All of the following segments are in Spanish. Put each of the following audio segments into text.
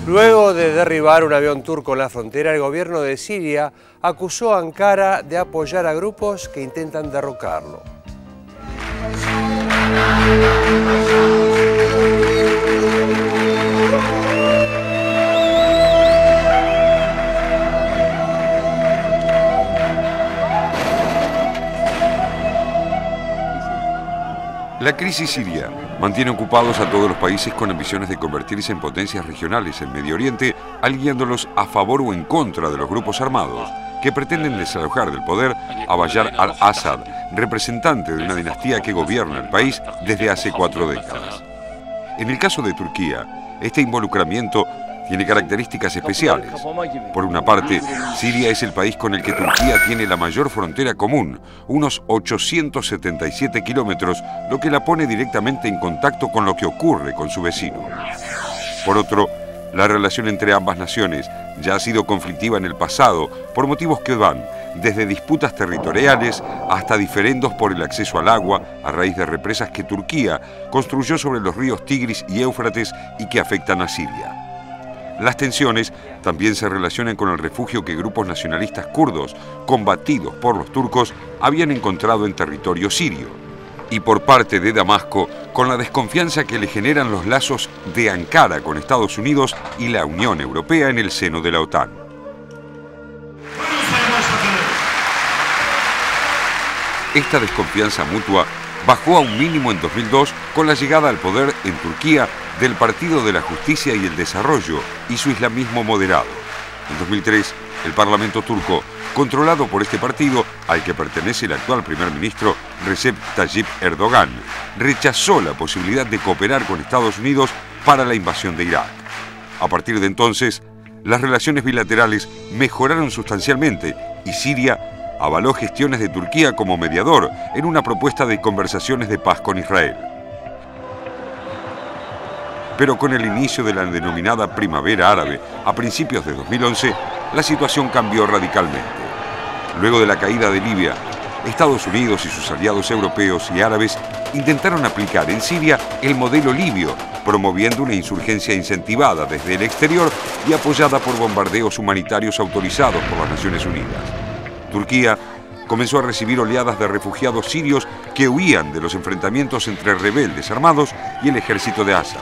Luego de derribar un avión turco en la frontera, el gobierno de Siria acusó a Ankara de apoyar a grupos que intentan derrocarlo. La crisis siria mantiene ocupados a todos los países con ambiciones de convertirse en potencias regionales en Medio Oriente, alineándolos a favor o en contra de los grupos armados que pretenden desalojar del poder a Bashar al-Assad, representante de una dinastía que gobierna el país desde hace 4 décadas. En el caso de Turquía, este involucramiento tiene características especiales. Por una parte, Siria es el país con el que Turquía tiene la mayor frontera común, unos 877 kilómetros, lo que la pone directamente en contacto con lo que ocurre con su vecino. Por otro, la relación entre ambas naciones ya ha sido conflictiva en el pasado por motivos que van desde disputas territoriales hasta diferendos por el acceso al agua a raíz de represas que Turquía construyó sobre los ríos Tigris y Éufrates y que afectan a Siria. Las tensiones también se relacionan con el refugio que grupos nacionalistas kurdos, combatidos por los turcos, habían encontrado en territorio sirio. Y por parte de Damasco, con la desconfianza que le generan los lazos de Ankara con Estados Unidos y la Unión Europea en el seno de la OTAN. Esta desconfianza mutua bajó a un mínimo en 2002 con la llegada al poder en Turquía del Partido de la Justicia y el Desarrollo y su islamismo moderado. En 2003, el Parlamento turco, controlado por este partido, al que pertenece el actual primer ministro Recep Tayyip Erdogan, rechazó la posibilidad de cooperar con Estados Unidos para la invasión de Irak. A partir de entonces, las relaciones bilaterales mejoraron sustancialmente y Siria avaló gestiones de Turquía como mediador en una propuesta de conversaciones de paz con Israel. Pero con el inicio de la denominada Primavera Árabe a principios de 2011, la situación cambió radicalmente. Luego de la caída de Libia, Estados Unidos y sus aliados europeos y árabes intentaron aplicar en Siria el modelo libio, promoviendo una insurgencia incentivada desde el exterior y apoyada por bombardeos humanitarios autorizados por las Naciones Unidas. Turquía comenzó a recibir oleadas de refugiados sirios que huían de los enfrentamientos entre rebeldes armados y el ejército de Assad.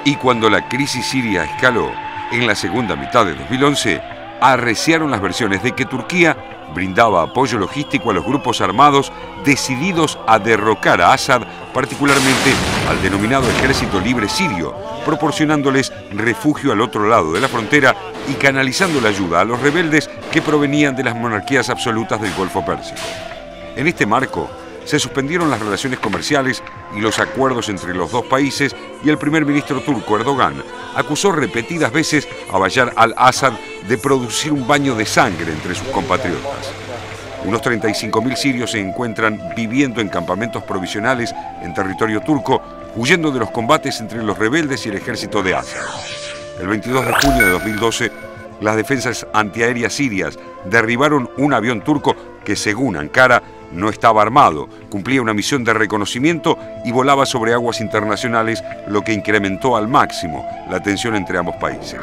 Y cuando la crisis siria escaló en la segunda mitad de 2011, arreciaron las versiones de que Turquía brindaba apoyo logístico a los grupos armados decididos a derrocar a Assad, particularmente al denominado Ejército Libre Sirio, proporcionándoles refugio al otro lado de la frontera y canalizando la ayuda a los rebeldes que provenían de las monarquías absolutas del Golfo Pérsico. En este marco, se suspendieron las relaciones comerciales y los acuerdos entre los dos países y el primer ministro turco Erdogan acusó repetidas veces a Bashar al-Assad de producir un baño de sangre entre sus compatriotas. Unos 35.000 sirios se encuentran viviendo en campamentos provisionales en territorio turco, huyendo de los combates entre los rebeldes y el ejército de Assad. El 22 de junio de 2012, las defensas antiaéreas sirias derribaron un avión turco que, según Ankara, no estaba armado, cumplía una misión de reconocimiento y volaba sobre aguas internacionales, lo que incrementó al máximo la tensión entre ambos países.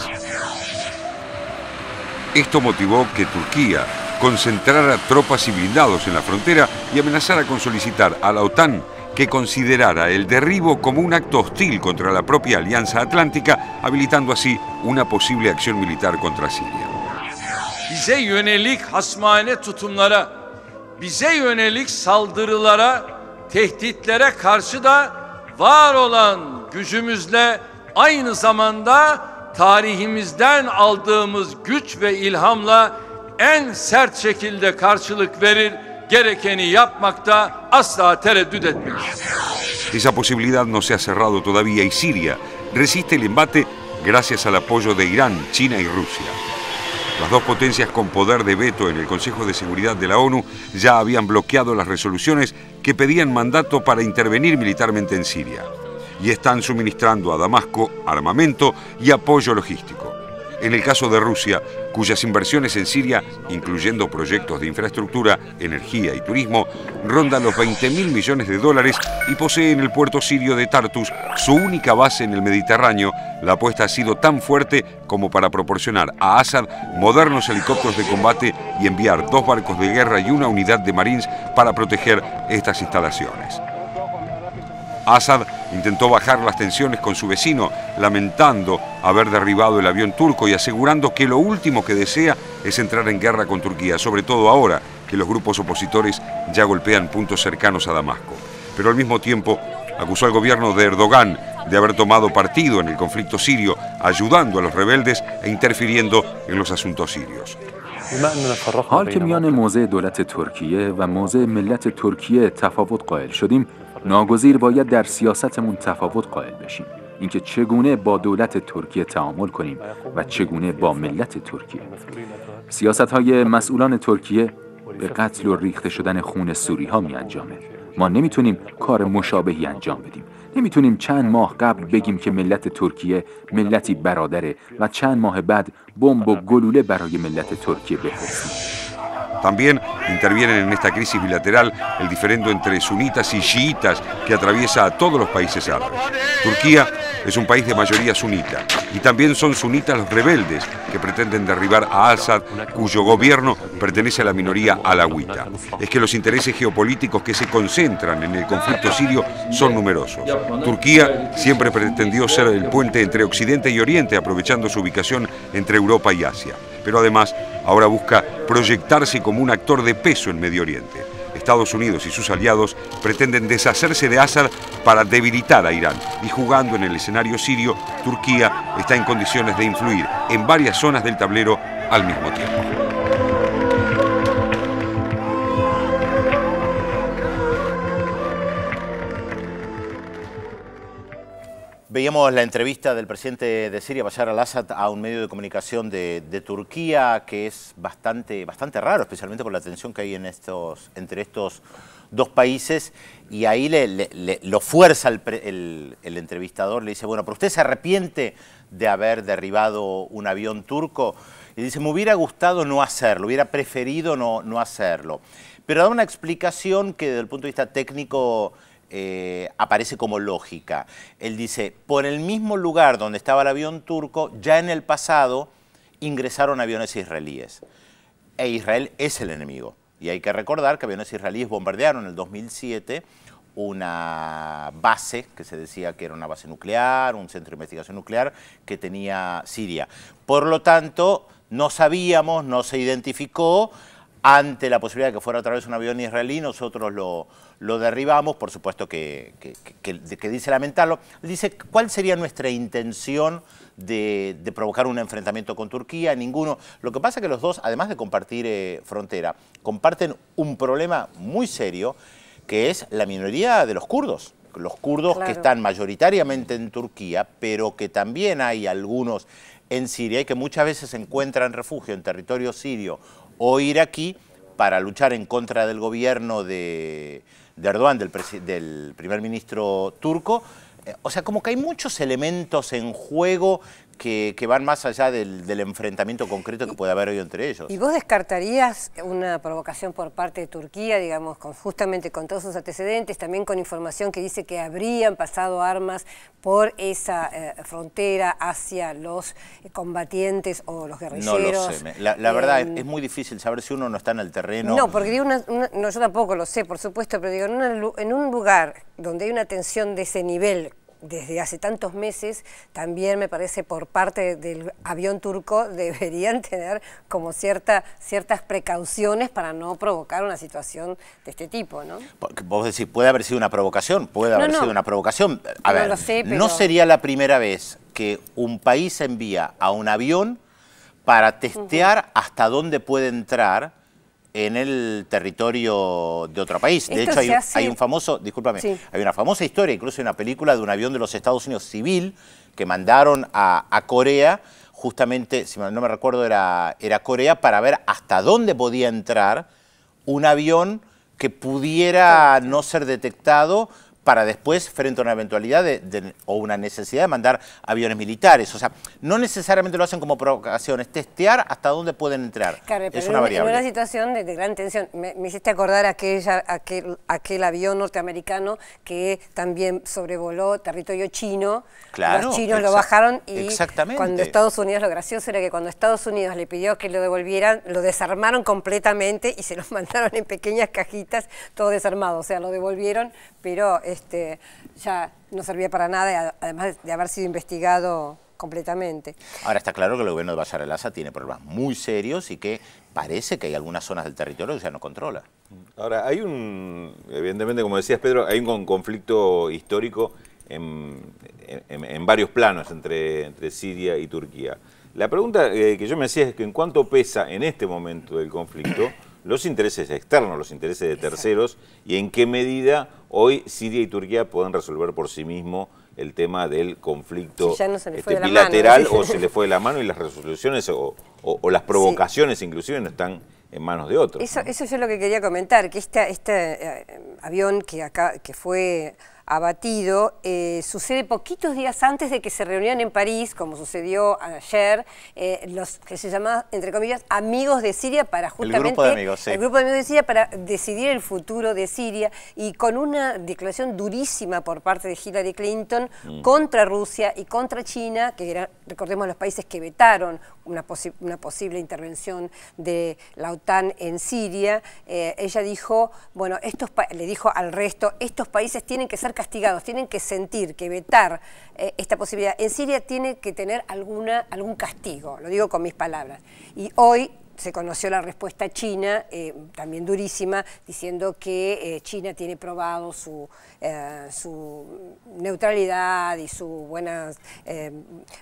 Esto motivó que Turquía concentrara tropas y blindados en la frontera y amenazara con solicitar a la OTAN que considerara el derribo como un acto hostil contra la propia Alianza Atlántica, habilitando así una posible acción militar contra Siria. Bize yönelik hasmane tutumlara, bize yönelik saldırılara, tehditlere karşı da var olan gücümüzle aynı zamanda tarihimizden aldığımız güç ve ilhamla en sert şekilde karşılık verir, gerekeni yapmakta asla tereddüt etmeyiz. Esa posibilidad no se ha cerrado todavía y Siria resiste el embate gracias al apoyo de Irán, China y Rusia. Las dos potencias con poder de veto en el Consejo de Seguridad de la ONU ya habían bloqueado las resoluciones que pedían mandato para intervenir militarmente en Siria y están suministrando a Damasco armamento y apoyo logístico. En el caso de Rusia, cuyas inversiones en Siria, incluyendo proyectos de infraestructura, energía y turismo, rondan los 20.000 millones de dólares y posee en el puerto sirio de Tartus su única base en el Mediterráneo, la apuesta ha sido tan fuerte como para proporcionar a Assad modernos helicópteros de combate y enviar 2 barcos de guerra y una unidad de Marines para proteger estas instalaciones. Assad intentó bajar las tensiones con su vecino, lamentando haber derribado el avión turco y asegurando que lo último que desea es entrar en guerra con Turquía, sobre todo ahora que los grupos opositores ya golpean puntos cercanos a Damasco. Pero al mismo tiempo acusó al gobierno de Erdogan de haber tomado partido en el conflicto sirio, ayudando a los rebeldes e interfiriendo en los asuntos sirios. حال که میان موضع دولت ترکیه و موضع ملت ترکیه تفاوت قائل شدیم، ناگزیر باید در سیاستمون تفاوت قائل بشیم. اینکه چگونه با دولت ترکیه تعامل کنیم و چگونه با ملت ترکیه. سیاست‌های مسئولان ترکیه به قتل و ریخته شدن خون سوری‌ها می‌انجامه. ما نمیتونیم کار مشابهی انجام بدیم. نمیتونیم چند ماه قبل بگیم که ملت ترکیه ملتی برادره و چند ماه بعد بمب و گلوله برای ملت ترکیه بفرستیم. También intervienen en esta crisis bilateral el diferendo entre sunitas y chiitas que atraviesa a todos los países árabes. Turquía es un país de mayoría sunita y también son sunitas los rebeldes que pretenden derribar a Assad, cuyo gobierno pertenece a la minoría alawita. Es que los intereses geopolíticos que se concentran en el conflicto sirio son numerosos. Turquía siempre pretendió ser el puente entre Occidente y Oriente, aprovechando su ubicación entre Europa y Asia. Pero además ahora busca proyectarse como un actor de peso en Medio Oriente. Estados Unidos y sus aliados pretenden deshacerse de Assad para debilitar a Irán y jugando en el escenario sirio, Turquía está en condiciones de influir en varias zonas del tablero al mismo tiempo. Veíamos la entrevista del presidente de Siria, Bashar al-Assad, a un medio de comunicación de Turquía, que es bastante raro, especialmente por la tensión que hay entre estos dos países. Y ahí lo fuerza el entrevistador, le dice, bueno, pero usted se arrepiente de haber derribado un avión turco. Y dice, me hubiera gustado no hacerlo, hubiera preferido no hacerlo. Pero da una explicación que desde el punto de vista técnico aparece como lógica. Él dice, por el mismo lugar donde estaba el avión turco, ya en el pasado ingresaron aviones israelíes. E Israel es el enemigo. Y hay que recordar que aviones israelíes bombardearon en el 2007 una base que se decía que era una base nuclear, un centro de investigación nuclear que tenía Siria. Por lo tanto, no sabíamos, no se identificó. Ante la posibilidad de que fuera otra vez un avión israelí, nosotros lo derribamos, por supuesto que dice lamentarlo. Dice, ¿cuál sería nuestra intención de provocar un enfrentamiento con Turquía? Ninguno. Lo que pasa es que los dos, además de compartir frontera, comparten un problema muy serio, que es la minoría de los kurdos. Los kurdos, claro, que están mayoritariamente en Turquía, pero que también hay algunos en Siria y que muchas veces encuentran refugio en territorio sirio o iraquí para luchar en contra del gobierno de Erdogan, del primer ministro turco. O sea, como que hay muchos elementos en juego que van más allá del enfrentamiento concreto que puede haber hoy entre ellos. ¿Y vos descartarías una provocación por parte de Turquía, digamos, justamente con todos sus antecedentes, también con información que dice que habrían pasado armas por esa frontera hacia los combatientes o los guerrilleros? No lo sé. La verdad es muy difícil saber si uno no está en el terreno. No, porque digo no, yo tampoco lo sé, por supuesto, pero digo, en un lugar donde hay una tensión de ese nivel, desde hace tantos meses, también me parece por parte del avión turco deberían tener como ciertas precauciones para no provocar una situación de este tipo, ¿no? Porque vos decís, ¿puede haber sido una provocación? Puede haber sido una provocación. A ver, lo sé, pero... no sería la primera vez que un país envía a un avión para testear hasta dónde puede entrar en el territorio de otro país. De hecho, hay un famoso, discúlpame, sí, hay una famosa historia, incluso una película de un avión de los Estados Unidos civil que mandaron a Corea, justamente, si no me recuerdo, era Corea, para ver hasta dónde podía entrar un avión que pudiera no ser detectado para después, frente a una eventualidad o una necesidad de mandar aviones militares. O sea, no necesariamente lo hacen como provocaciones, testear hasta dónde pueden entrar. Claro, es una variable. En una situación de gran tensión. Me hiciste acordar aquel avión norteamericano que también sobrevoló territorio chino. Claro, los chinos lo bajaron y exactamente. Cuando Estados Unidos, lo gracioso era que cuando Estados Unidos le pidió que lo devolvieran, lo desarmaron completamente y se los mandaron en pequeñas cajitas, todo desarmado. O sea, lo devolvieron, pero ya no servía para nada, además de haber sido investigado completamente. Ahora está claro que el gobierno de Bashar al-Assad tiene problemas muy serios y que parece que hay algunas zonas del territorio que ya no controla. Ahora, evidentemente, como decías Pedro, hay un conflicto histórico en varios planos entre Siria y Turquía. La pregunta que yo me hacía es que en cuánto pesa en este momento del conflicto los intereses externos, los intereses de terceros, y en qué medida hoy Siria y Turquía pueden resolver por sí mismos el tema del conflicto bilateral, o se le fue de la mano y las resoluciones o las provocaciones inclusive no están en manos de otros. Eso es lo que quería comentar, que este avión que fue abatido sucede poquitos días antes de que se reunieran en París, como sucedió ayer, los que se llaman, entre comillas, amigos de Siria para justamente... El grupo de amigos, sí. El grupo de amigos de Siria para decidir el futuro de Siria, y con una declaración durísima por parte de Hillary Clinton contra Rusia y contra China, que eran, recordemos, los países que vetaron una posible intervención de la OTAN en Siria. Ella dijo, bueno, le dijo al resto, estos países tienen que ser castigados, tienen que sentir que vetar esta posibilidad en Siria tiene que tener algún castigo, lo digo con mis palabras. Y hoy se conoció la respuesta china, también durísima, diciendo que China tiene probado su neutralidad y sus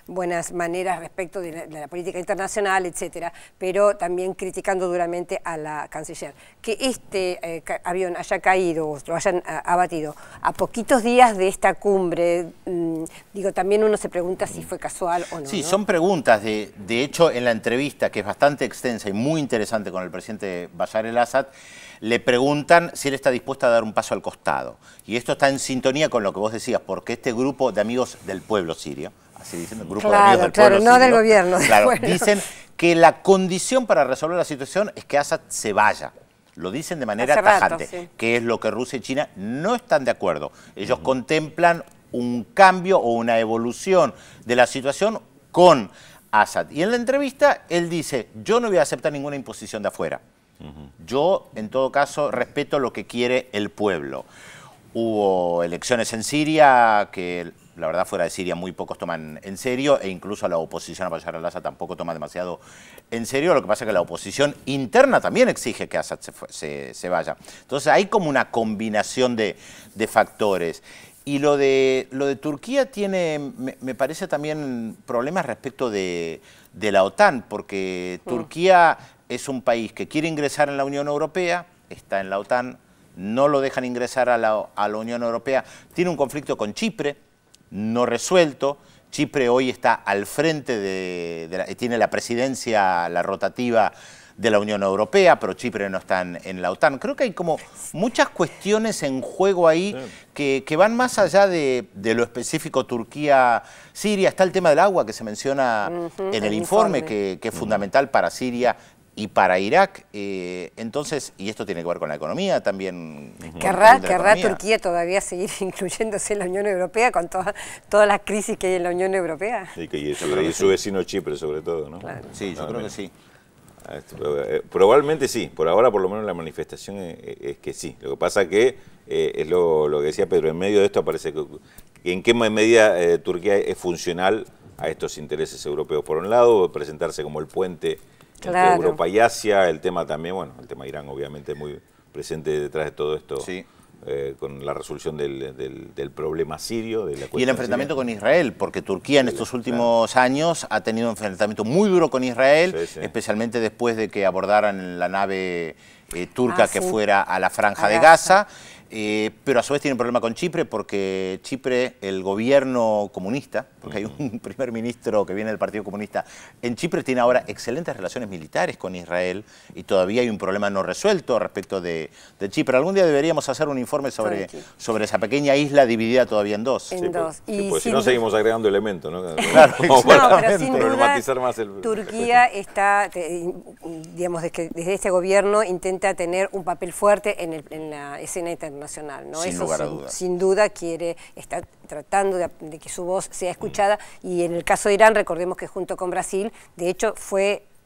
buenas maneras respecto de la política internacional, etcétera, pero también criticando duramente a la canciller. Que este avión haya caído, lo hayan abatido a poquitos días de esta cumbre, digo, también uno se pregunta si fue casual o no. Sí, ¿no? son preguntas. De hecho, en la entrevista, que es bastante extensa y muy interesante con el presidente Bashar al-Assad, le preguntan si él está dispuesto a dar un paso al costado. Y esto está en sintonía con lo que vos decías, porque este grupo de amigos del pueblo sirio, así dicen, el grupo de amigos del pueblo sirio, no del gobierno. Claro, dicen que la condición para resolver la situación es que Assad se vaya. Lo dicen de manera tajante, sí, que es lo que Rusia y China no están de acuerdo. Ellos contemplan un cambio o una evolución de la situación con Assad. Y en la entrevista él dice, yo no voy a aceptar ninguna imposición de afuera. Yo, en todo caso, respeto lo que quiere el pueblo. Hubo elecciones en Siria que, la verdad, fuera de Siria muy pocos toman en serio, e incluso la oposición a Bashar al-Assad tampoco toma demasiado en serio. Lo que pasa es que la oposición interna también exige que Assad se vaya. Entonces hay como una combinación de factores. Y lo de Turquía tiene, me parece, también problemas respecto de la OTAN, porque Turquía es un país que quiere ingresar en la Unión Europea, está en la OTAN, no lo dejan ingresar a la Unión Europea, tiene un conflicto con Chipre, no resuelto. Chipre hoy está al frente tiene la presidencia, la rotativa de la Unión Europea, pero Chipre no está en la OTAN. Creo que hay como muchas cuestiones en juego ahí que van más allá de lo específico Turquía-Siria. Está el tema del agua que se menciona en el informe, que es fundamental para Siria y para Irak. Entonces, y esto tiene que ver con la economía también. ¿Querrá Turquía todavía seguir incluyéndose en la Unión Europea con todas las crisis que hay en la Unión Europea? Y su vecino Chipre, sobre todo, ¿no? Claro. Sí, yo creo que sí. Probablemente sí, por ahora por lo menos la manifestación es que sí. Lo que pasa que es lo que decía Pedro, en medio de esto aparece que en qué medida Turquía es funcional a estos intereses europeos. Por un lado, presentarse como el puente entre Europa y Asia, el tema también, bueno, el tema Irán obviamente muy presente detrás de todo esto. Sí. Con la resolución del problema sirio. Y el enfrentamiento con Israel, porque Turquía en estos últimos años ha tenido un enfrentamiento muy duro con Israel, especialmente después de que abordaran la nave turca que fuera a la Franja de Gaza. pero a su vez tiene un problema con Chipre porque Chipre, el gobierno comunista, porque hay un primer ministro que viene del Partido Comunista, en Chipre tiene ahora excelentes relaciones militares con Israel y todavía hay un problema no resuelto respecto de Chipre. Algún día deberíamos hacer un informe sobre esa pequeña isla dividida todavía en dos. Pues si no seguimos agregando elementos, ¿no? Claro, pero sin duda, más Turquía está, digamos, desde este gobierno intenta tener un papel fuerte en la escena internacional, ¿no? Sin lugar a dudas. Sin duda está tratando de que su voz sea escuchada, y en el caso de Irán, recordemos que junto con Brasil, de hecho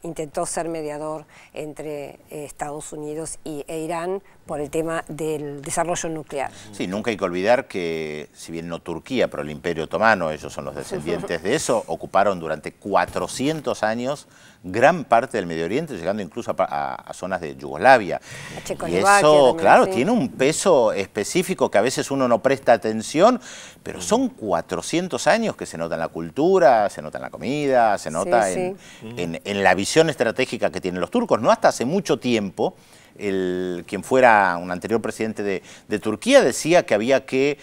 intentó ser mediador entre Estados Unidos e Irán por el tema del desarrollo nuclear. Sí, nunca hay que olvidar que, si bien no Turquía, pero el Imperio Otomano, ellos son los descendientes de eso, ocuparon durante 400 años gran parte del Medio Oriente, llegando incluso a zonas de Yugoslavia. Y eso, también, claro, sí, tiene un peso específico que a veces uno no presta atención, pero son 400 años que se nota en la cultura, se nota en la comida, se nota en la visión estratégica que tienen los turcos. No hasta hace mucho tiempo, quien fuera un anterior presidente de Turquía decía que había que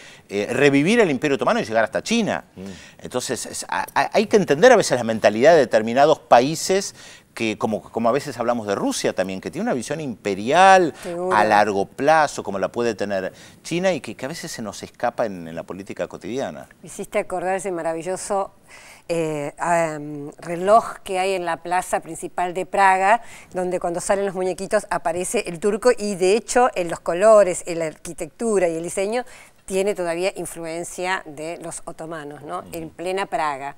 revivir el Imperio Otomano y llegar hasta China. Entonces hay que entender a veces la mentalidad de determinados países que, como a veces hablamos de Rusia también, que tiene una visión imperial a largo plazo, como la puede tener China, y que a veces se nos escapa en la política cotidiana. Me hiciste acordar ese maravilloso reloj que hay en la plaza principal de Praga, donde cuando salen los muñequitos aparece el turco, y de hecho en los colores, en la arquitectura y el diseño tiene todavía influencia de los otomanos, ¿no? En plena Praga.